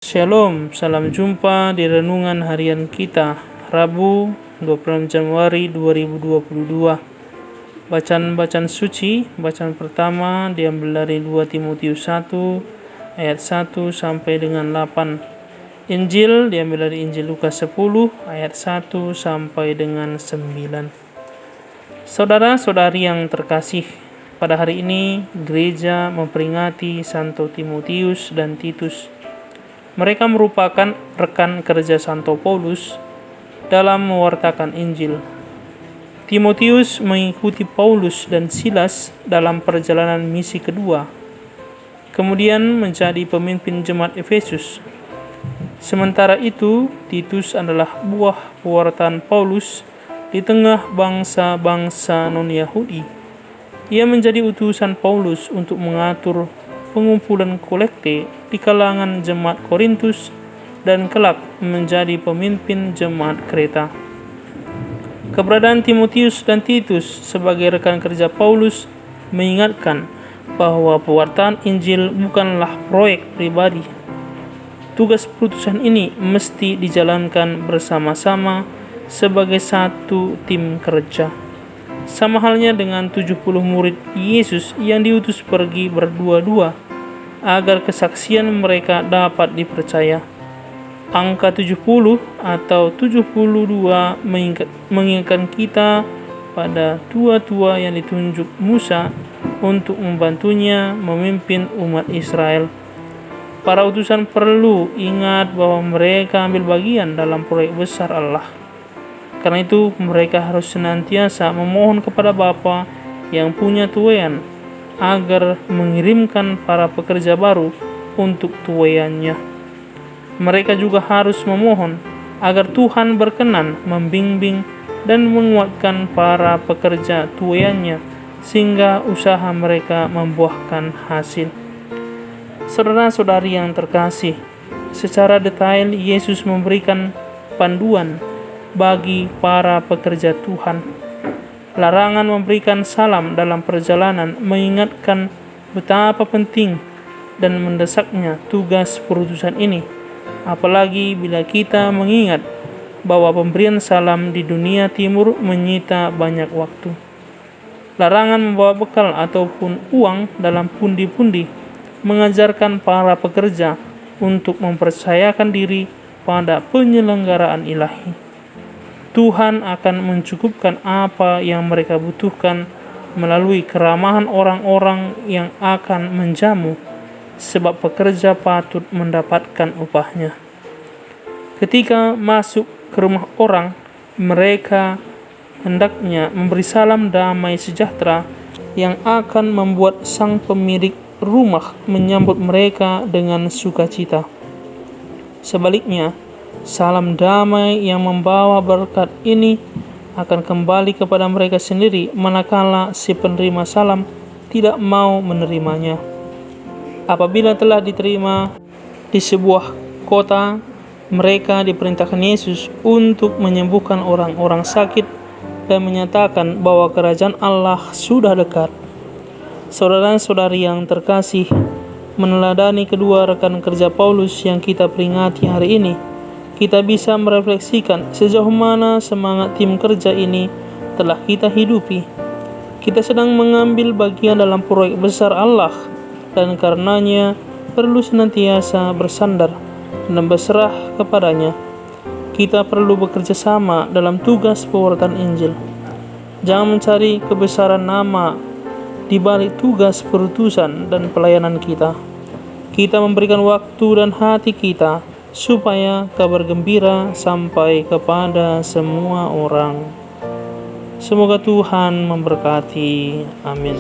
Shalom, salam jumpa di renungan harian kita, Rabu 26 Januari 2022. Bacaan suci, bacaan pertama diambil dari 2 Timotius 1 ayat 1 sampai dengan 8. Injil diambil dari Injil Lukas 10 ayat 1 sampai dengan 9. Saudara-saudari yang terkasih, pada hari ini gereja memperingati Santo Timotius dan Titus. Mereka merupakan rekan kerja Santo Paulus dalam mewartakan Injil. Timotius mengikuti Paulus dan Silas dalam perjalanan misi kedua, kemudian menjadi pemimpin jemaat Efesus. Sementara itu, Titus adalah buah pewartaan Paulus di tengah bangsa-bangsa non-Yahudi. Ia menjadi utusan Paulus untuk mengatur pengumpulan kolekte di kalangan jemaat Korintus dan kelak menjadi pemimpin jemaat Kreta. Keberadaan Timotius dan Titus sebagai rekan kerja Paulus mengingatkan bahwa pewartaan Injil bukanlah proyek pribadi. Tugas perutusan ini mesti dijalankan bersama-sama sebagai satu tim kerja. Sama halnya dengan 70 murid Yesus yang diutus pergi berdua-dua agar kesaksian mereka dapat dipercaya. Angka 70 atau 72 mengingatkan kita pada tua-tua yang ditunjuk Musa untuk membantunya memimpin umat Israel. Para utusan perlu ingat bahwa mereka ambil bagian dalam proyek besar Allah. Karena itu, mereka harus senantiasa memohon kepada Bapa yang punya tuaian agar mengirimkan para pekerja baru untuk tuaiannya. Mereka juga harus memohon agar Tuhan berkenan membimbing dan menguatkan para pekerja tuaiannya sehingga usaha mereka membuahkan hasil. Saudara-saudari yang terkasih, secara detail Yesus memberikan panduan bagi para pekerja Tuhan. Larangan memberikan salam dalam perjalanan mengingatkan betapa penting dan mendesaknya tugas perutusan ini, apalagi bila kita mengingat bahwa pemberian salam di dunia timur menyita banyak waktu. Larangan membawa bekal ataupun uang dalam pundi-pundi mengajarkan para pekerja untuk mempercayakan diri pada penyelenggaraan ilahi. Tuhan akan mencukupkan apa yang mereka butuhkan melalui keramahan orang-orang yang akan menjamu, sebab pekerja patut mendapatkan upahnya. Ketika masuk ke rumah orang, mereka hendaknya memberi salam damai sejahtera yang akan membuat sang pemilik rumah menyambut mereka dengan sukacita. Sebaliknya, salam damai yang membawa berkat ini akan kembali kepada mereka sendiri manakala si penerima salam tidak mau menerimanya. Apabila telah diterima di sebuah kota, mereka diperintahkan Yesus untuk menyembuhkan orang-orang sakit dan menyatakan bahwa kerajaan Allah sudah dekat. Saudara-saudari yang terkasih, meneladani kedua rekan kerja Paulus yang kita peringati hari ini, kita bisa merefleksikan sejauh mana semangat tim kerja ini telah kita hidupi. Kita sedang mengambil bagian dalam proyek besar Allah, dan karenanya perlu senantiasa bersandar dan berserah kepadanya. Kita perlu bekerja sama dalam tugas pewartaan Injil. Jangan mencari kebesaran nama di balik tugas perutusan dan pelayanan kita. Kita memberikan waktu dan hati kita supaya kabar gembira sampai kepada semua orang. Semoga Tuhan memberkati. Amin.